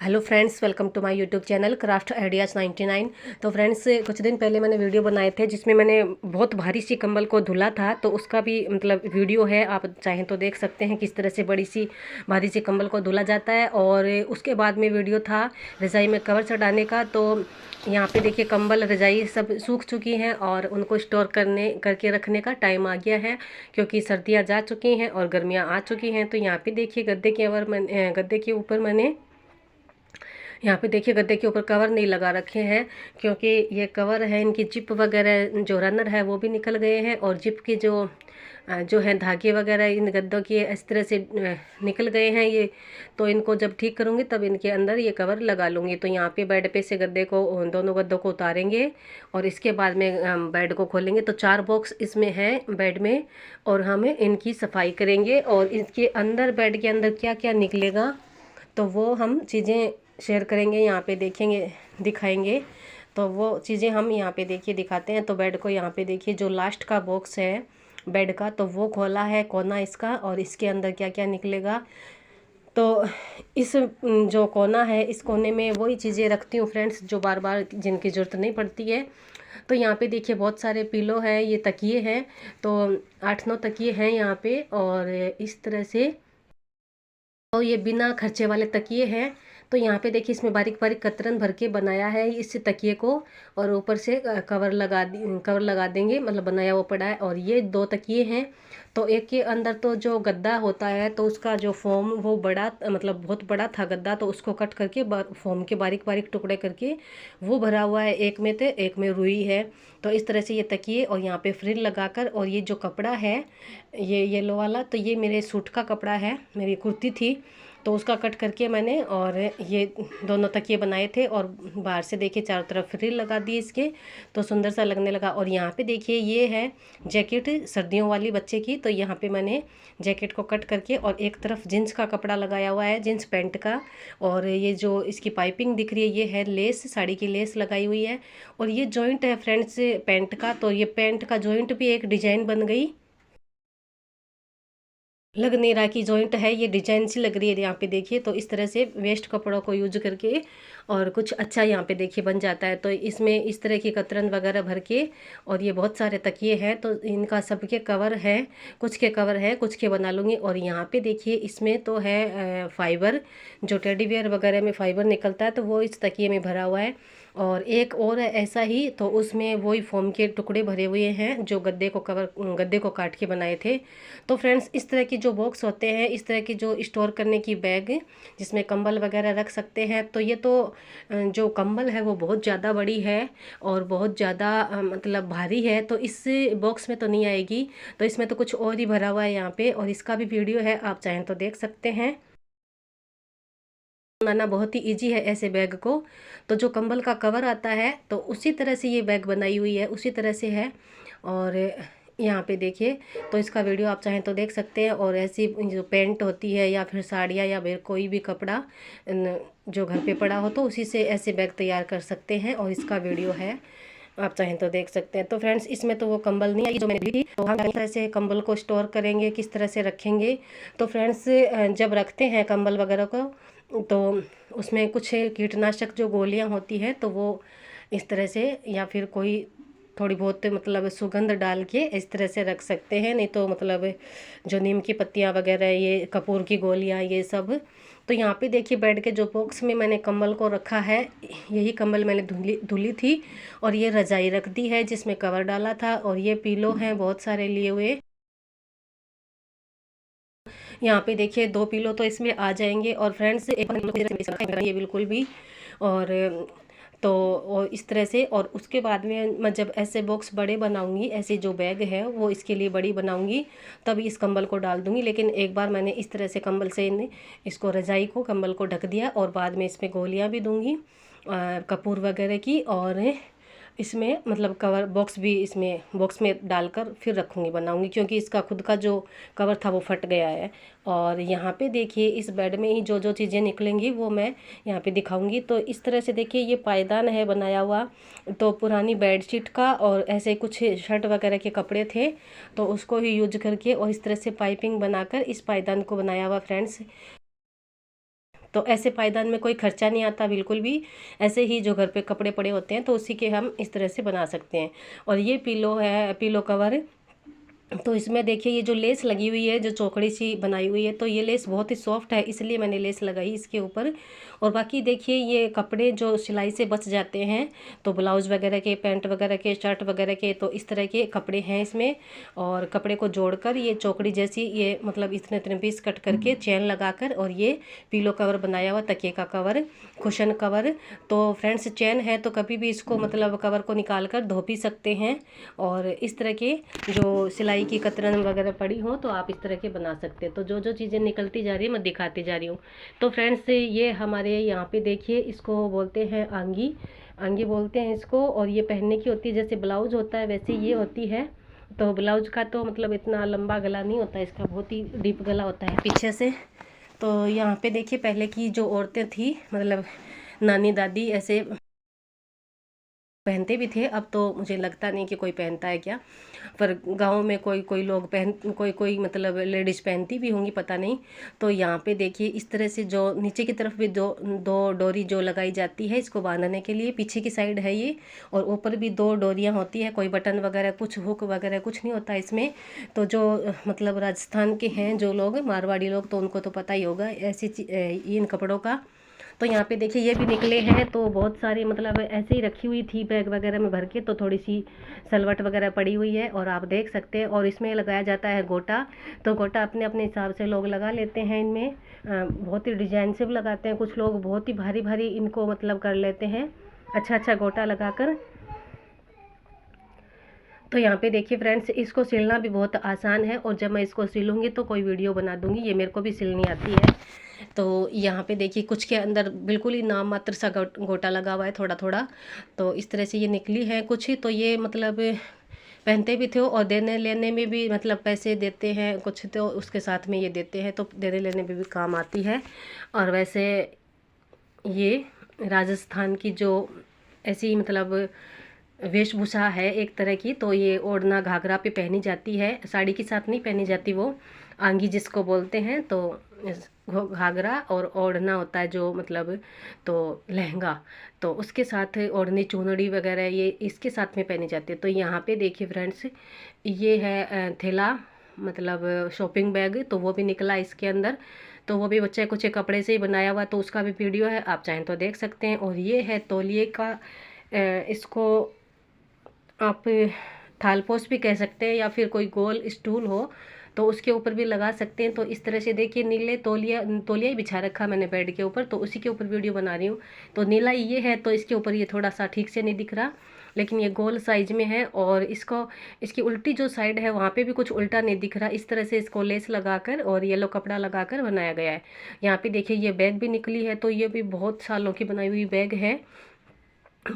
Hello friends, welcome to my YouTube channel craft ideas 99। तो friends, कुछ दिन पहले मैंने वीडियो बनाए थे जिसमें मैंने बहुत भारी सी कंबल को धुला था। तो उसका भी वीडियो है, आप चाहें तो देख सकते हैं किस तरह से बड़ी सी भारी सी कंबल को धुला जाता है। और उसके बाद में वीडियो था रज़ाई में कवर चढ़ाने का। तो यहाँ पे देखिए कंबल रज़ाई सब सूख चुकी हैं और उनको स्टोर करके रखने का टाइम आ गया है, क्योंकि सर्दियाँ जा चुकी हैं और गर्मियाँ आ चुकी हैं। तो यहाँ पे देखिए गद्दे के ऊपर मैंने यहाँ पे देखिए गद्दे के ऊपर कवर नहीं लगा रखे हैं, क्योंकि ये कवर है, इनकी जिप वगैरह जो रनर है वो भी निकल गए हैं। और जिप की जो है धागे वगैरह इन गद्दों की इस तरह से निकल गए हैं ये। तो इनको जब ठीक करूँगी तब इनके अंदर ये कवर लगा लूँगी। तो यहाँ पे बेड पे से दोनों गद्दों को उतारेंगे और इसके बाद में बेड को खोलेंगे। तो 4 बॉक्स इसमें है बेड में, और हमें इनकी सफाई करेंगे और इसके अंदर बेड के अंदर क्या क्या निकलेगा तो वो हम चीज़ें शेयर करेंगे, यहाँ पे देखेंगे, दिखाएंगे। तो वो चीज़ें हम यहाँ पे देखिए दिखाते हैं। तो बेड को यहाँ पे देखिए, जो लास्ट का बॉक्स है बेड का, तो वो खोला है कोना इसका, और इसके अंदर क्या क्या निकलेगा। तो इस जो कोना है, इस कोने में वही चीज़ें रखती हूँ फ्रेंड्स जो बार बार जिनकी ज़रूरत नहीं पड़ती है। तो यहाँ पे देखिए बहुत सारे पिलो है, ये तकिए हैं। तो 8-9 तकिए हैं यहाँ पे, और इस तरह से तो ये बिना खर्चे वाले तकिए हैं। तो यहाँ पे देखिए इसमें बारीक बारीक कतरन भर के बनाया है इस तकिए को, और ऊपर से कवर लगा देंगे, मतलब बनाया वो पड़ा है। और ये 2 तकिए हैं। तो एक के अंदर तो जो गद्दा होता है तो उसका जो फोम वो बड़ा, मतलब बहुत बड़ा था गद्दा, तो उसको कट करके फोम के बारीक बारीक टुकड़े करके वो भरा हुआ है। एक में तो एक में रुई है। तो इस तरह से ये तकिए, और यहाँ पे फ्रिल लगाकर, और ये जो कपड़ा है ये येलो वाला, तो ये मेरे सूट का कपड़ा है, मेरी कुर्ती थी तो उसका कट करके मैंने और ये दोनों तकिए बनाए थे। और बाहर से देखिए चारों तरफ फ्रिल लगा दिए इसके, तो सुंदर सा लगने लगा। और यहाँ पे देखिए ये है जैकेट सर्दियों वाली बच्चे की। तो यहाँ पे मैंने जैकेट को कट करके और एक तरफ जीन्स का कपड़ा लगाया हुआ है, जीन्स पैंट का। और ये जो इसकी पाइपिंग दिख रही है ये है लेस, साड़ी की लेस लगाई हुई है। और ये जॉइंट है फ्रेंड्स पैंट का, तो ये पैंट का जॉइंट भी एक डिजाइन बन गई, लग नहीं रहा कि जॉइंट है, ये डिजाइन सी लग रही है यहाँ पे देखिए। तो इस तरह से वेस्ट कपड़ों को यूज करके और कुछ अच्छा यहाँ पे देखिए बन जाता है। तो इसमें इस तरह की कतरन वगैरह भर के, और ये बहुत सारे तकिए हैं तो इनका सबके कवर है, कुछ के कवर है, कुछ के बना लूँगी। और यहाँ पे देखिए इसमें तो है फाइबर, जो टेडी बियर वगैरह में फाइबर निकलता है तो वो इस तकिए में भरा हुआ है। और एक और है ऐसा ही, तो उसमें वही फोम के टुकड़े भरे हुए हैं जो गद्दे को काट के बनाए थे। तो फ्रेंड्स, इस तरह की जो बॉक्स होते हैं, इस तरह की जो स्टोर करने की बैग जिसमें कंबल वगैरह रख सकते हैं। तो ये तो जो कंबल है वो बहुत ज़्यादा बड़ी है और बहुत ज़्यादा मतलब भारी है, तो इस बॉक्स में तो नहीं आएगी। तो इसमें तो कुछ और ही भरा हुआ है यहाँ पे, और इसका भी वीडियो है, आप चाहें तो देख सकते हैं। बनाना बहुत ही इजी है ऐसे बैग को। तो जो कंबल का कवर आता है तो उसी तरह से ये बैग बनाई हुई है, उसी तरह से है। और यहाँ पे देखिए, तो इसका वीडियो आप चाहें तो देख सकते हैं। और ऐसी जो पैंट होती है या फिर साड़ियाँ या फिर कोई भी कपड़ा जो घर पे पड़ा हो तो उसी से ऐसे बैग तैयार कर सकते हैं, और इसका वीडियो है, आप चाहें तो देख सकते हैं। तो फ्रेंड्स, इसमें तो वो कंबल नहीं आई जो मैंने दी थी। तो हम किस तरह से कंबल को स्टोर करेंगे, किस तरह से रखेंगे। तो फ्रेंड्स, जब रखते हैं कंबल वगैरह को तो उसमें कुछ कीटनाशक जो गोलियां होती है तो वो इस तरह से, या फिर कोई थोड़ी बहुत सुगंध डाल के इस तरह से रख सकते हैं। नहीं तो जो नीम की पत्तियां वगैरह, ये कपूर की गोलियां, ये सब। तो यहाँ पे देखिए बेड के जो बॉक्स में मैंने कंबल को रखा है, यही कंबल मैंने धुली थी। और ये रजाई रख दी है जिसमें कवर डाला था, और ये पीलो हैं बहुत सारे लिए हुए। यहाँ पे देखिए 2 पिलो तो इसमें आ जाएंगे। और फ्रेंड्स, ये बिल्कुल भी, और और इस तरह से। और उसके बाद में मैं जब ऐसे बॉक्स बड़े बनाऊंगी, ऐसे जो बैग है वो इसके लिए बड़ी बनाऊंगी, तभी इस कंबल को डाल दूंगी। लेकिन एक बार मैंने इस तरह से कंबल से इसको रजाई को कंबल को ढक दिया, और बाद में इसमें गोलियां भी दूंगी कपूर वगैरह की। और इसमें कवर बॉक्स भी इसमें बॉक्स में डालकर फिर रखूँगी, बनाऊँगी, क्योंकि इसका खुद का जो कवर था वो फट गया है। और यहाँ पे देखिए इस बेड में ही जो जो चीज़ें निकलेंगी वो मैं यहाँ पे दिखाऊंगी। तो इस तरह से देखिए ये पायदान है बनाया हुआ, तो पुरानी बेडशीट का और ऐसे कुछ शर्ट वगैरह के कपड़े थे तो उसको ही यूज करके और इस तरह से पाइपिंग बनाकर इस पायदान को बनाया हुआ फ्रेंड्स। तो ऐसे पायदान में कोई खर्चा नहीं आता बिल्कुल भी। ऐसे ही जो घर पे कपड़े पड़े होते हैं तो उसी के हम इस तरह से बना सकते हैं। और ये पिलो है, पिलो कवर। तो इसमें देखिए ये जो लेस लगी हुई है, जो चौकड़ी सी बनाई हुई है, तो ये लेस बहुत ही सॉफ्ट है, इसलिए मैंने लेस लगाई इसके ऊपर। और बाकी देखिए ये कपड़े जो सिलाई से बच जाते हैं, तो ब्लाउज़ वगैरह के, पैंट वगैरह के, शर्ट वगैरह के, तो इस तरह के कपड़े हैं इसमें। और कपड़े को जोड़कर ये चौकड़ी जैसी, ये मतलब इतने इतने पीस कट करके चैन लगाकर, और ये पिलो कवर बनाया हुआ, तकिए का कवर, कुशन कवर। तो फ्रेंड्स चैन है तो कभी भी इसको मतलब कवर को निकाल कर धो भी सकते हैं। और इस तरह के जो सिलाई की कतरन वगैरह पड़ी हो तो आप इस तरह के बना सकते हैं। तो जो जो चीज़ें निकलती जा रही है मैं दिखाती जा रही हूँ। तो फ्रेंड्स ये हमारे यहाँ पे देखिए, इसको बोलते हैं आंगी, आंगी बोलते हैं इसको। और ये पहनने की होती है, जैसे ब्लाउज होता है वैसे ये होती है। तो ब्लाउज का तो मतलब इतना लंबा गला नहीं होता, इसका बहुत ही डीप गला होता है पीछे से। तो यहाँ पे देखिए पहले की जो औरतें थी, मतलब नानी दादी, ऐसे पहनते भी थे। अब तो मुझे लगता नहीं कि कोई पहनता है क्या, पर गांव में कोई कोई लोग कोई कोई मतलब लेडीज़ पहनती भी होंगी, पता नहीं। तो यहाँ पे देखिए इस तरह से जो नीचे की तरफ भी दो दो डोरी जो लगाई जाती है इसको बांधने के लिए, पीछे की साइड है ये। और ऊपर भी दो डोरियाँ होती है, कोई बटन वगैरह कुछ हुक वगैरह कुछ नहीं होता इसमें। तो जो मतलब राजस्थान के हैं जो लोग, मारवाड़ी लोग, तो उनको तो पता ही होगा ऐसी इन कपड़ों का। तो यहाँ पे देखिए ये भी निकले हैं, तो बहुत सारी मतलब ऐसे ही रखी हुई थी बैग वगैरह में भर के, तो थोड़ी सी सलवट वगैरह पड़ी हुई है और आप देख सकते हैं। और इसमें लगाया जाता है गोटा। तो गोटा अपने अपने हिसाब से लोग लगा लेते हैं इनमें। बहुत ही डिजाइन से भी लगाते हैं कुछ लोग, बहुत ही भारी भारी इनको मतलब कर लेते हैं, अच्छा अच्छा गोटा लगाकर। तो यहाँ पे देखिए फ्रेंड्स इसको सिलना भी बहुत आसान है, और जब मैं इसको सिलूँगी तो कोई वीडियो बना दूँगी, ये मेरे को भी सिलनी आती है। तो यहाँ पे देखिए कुछ के अंदर बिल्कुल ही नाम मात्र सा गोटा लगा हुआ है, थोड़ा थोड़ा। तो इस तरह से ये निकली है कुछ। तो ये मतलब पहनते भी थे, और देने लेने में भी मतलब पैसे देते हैं कुछ, तो उसके साथ में ये देते हैं, तो देने लेने में भी काम आती है। और वैसे ये राजस्थान की जो ऐसी मतलब वेशभूषा है एक तरह की, तो ये ओढ़ना घाघरा पे पहनी जाती है, साड़ी के साथ नहीं पहनी जाती, वो आंगी जिसको बोलते हैं। तो घाघरा और ओढ़ना होता है जो मतलब, तो लहंगा, तो उसके साथ ओढ़नी चुनरी वगैरह ये इसके साथ में पहनी जाती है। तो यहाँ पे देखिए फ्रेंड्स ये है थैला, मतलब शॉपिंग बैग, तो वो भी निकला इसके अंदर। तो वो भी बच्चे कुछ कपड़े से ही बनाया हुआ, तो उसका भी वीडियो है, आप चाहें तो देख सकते हैं। और ये है तौलिए का, इसको आप थालपोश भी कह सकते हैं, या फिर कोई गोल स्टूल हो तो उसके ऊपर भी लगा सकते हैं। तो इस तरह से देखिए नीले तौलिया तौलिया ही बिछा रखा मैंने बेड के ऊपर, तो उसी के ऊपर वीडियो बना रही हूँ। तो नीला ये है, तो इसके ऊपर ये थोड़ा सा ठीक से नहीं दिख रहा, लेकिन ये गोल साइज में है। और इसको इसकी उल्टी जो साइड है वहाँ पे भी कुछ उल्टा नहीं दिख रहा। इस तरह से इसको लेस लगाकर और येलो कपड़ा लगाकर बनाया गया है। यहाँ पे देखिए ये बैग भी निकली है, तो ये भी बहुत सालों की बनाई हुई बैग है।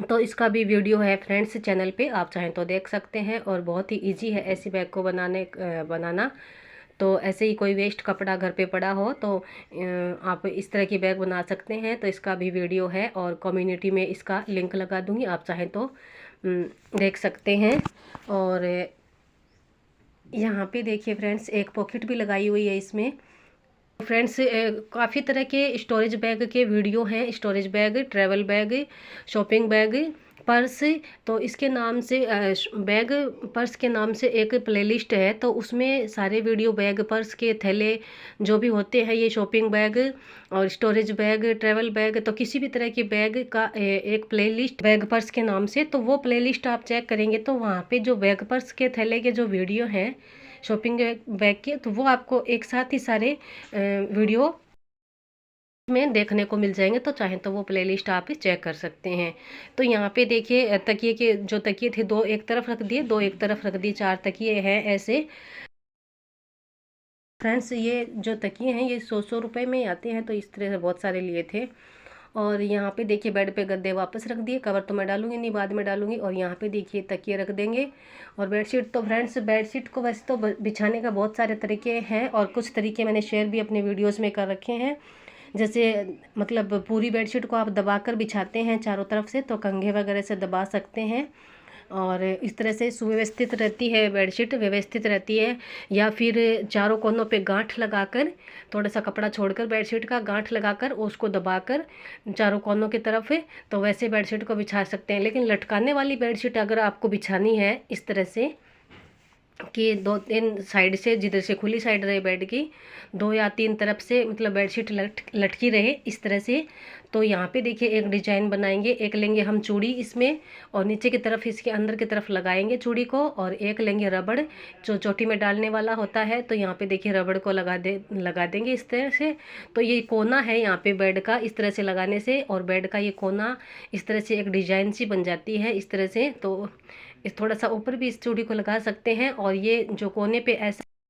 तो इसका भी वीडियो है फ्रेंड्स चैनल पे, आप चाहें तो देख सकते हैं। और बहुत ही इजी है ऐसी बैग को बनाना। तो ऐसे ही कोई वेस्ट कपड़ा घर पे पड़ा हो तो आप इस तरह की बैग बना सकते हैं। तो इसका भी वीडियो है, और कम्युनिटी में इसका लिंक लगा दूंगी, आप चाहें तो देख सकते हैं। और यहाँ पे देखिए फ्रेंड्स एक पॉकेट भी लगाई हुई है इसमें। फ्रेंड्स काफ़ी तरह के स्टोरेज बैग के वीडियो हैं, storage bag, travel bag, shopping bag, purse. तो इसके नाम से बैग पर्स के नाम से एक प्लेलिस्ट है, तो उसमें सारे वीडियो बैग पर्स के थैले जो भी होते हैं, ये शॉपिंग बैग और स्टोरेज बैग, ट्रैवल बैग, तो किसी भी तरह की बैग का एक प्लेलिस्ट बैग पर्स के नाम से। तो वो प्लेलिस्ट आप चेक करेंगे तो वहाँ पे जो बैग पर्स के थैले के जो वीडियो हैं शॉपिंग बैग के, तो वो आपको एक साथ ही सारे वीडियो में देखने को मिल जाएंगे। तो चाहें तो वो प्लेलिस्ट आप चेक कर सकते हैं। तो यहाँ पे देखिए तकिए के जो तकिए थे, दो एक तरफ रख दिए, दो एक तरफ रख दिए, 4 तकिए हैं ऐसे। फ्रेंड्स ये जो तकिए हैं ये 100 रुपये में ही आते हैं, तो इस तरह से बहुत सारे लिए थे। और यहाँ पे देखिए बेड पे गद्दे वापस रख दिए, कवर तो मैं डालूंगी नहीं, बाद में डालूंगी। और यहाँ पे देखिए तकिए रख देंगे। और बेडशीट, तो फ्रेंड्स बेडशीट को वैसे तो बिछाने का बहुत सारे तरीके हैं, और कुछ तरीके मैंने शेयर भी अपने वीडियोज़ में कर रखे हैं। जैसे मतलब पूरी बेडशीट को आप दबाकर बिछाते हैं चारों तरफ से, तो कंघे वगैरह से दबा सकते हैं। और इस तरह से सुव्यवस्थित रहती है बेडशीट, व्यवस्थित रहती है। या फिर चारों कोनों पे गांठ लगाकर, थोड़ा सा कपड़ा छोड़कर बेडशीट का गांठ लगाकर उसको दबाकर चारों कोनों की तरफ है, तो वैसे बेडशीट को बिछा सकते हैं। लेकिन लटकाने वाली बेडशीट अगर आपको बिछानी है इस तरह से कि 2-3 साइड से, जिधर से खुली साइड रहे बेड की, 2 या 3 तरफ से मतलब बेडशीट लटकी रहे इस तरह से, तो यहाँ पे देखिए एक डिजाइन बनाएंगे। एक लेंगे हम चूड़ी इसमें, और नीचे की तरफ इसके अंदर की तरफ लगाएंगे चूड़ी को, और एक लेंगे रबड़ जो चोटी में डालने वाला होता है। तो यहाँ पे देखिए रबड़ को लगा देंगे इस तरह से। तो ये कोना है यहाँ पे बेड का, इस तरह से लगाने से, और बेड का ये कोना इस तरह से एक डिजाइन सी बन जाती है इस तरह से। तो इस थोड़ा सा ऊपर भी इस चूड़ी को लगा सकते हैं, और ये जो कोने पे ऐसा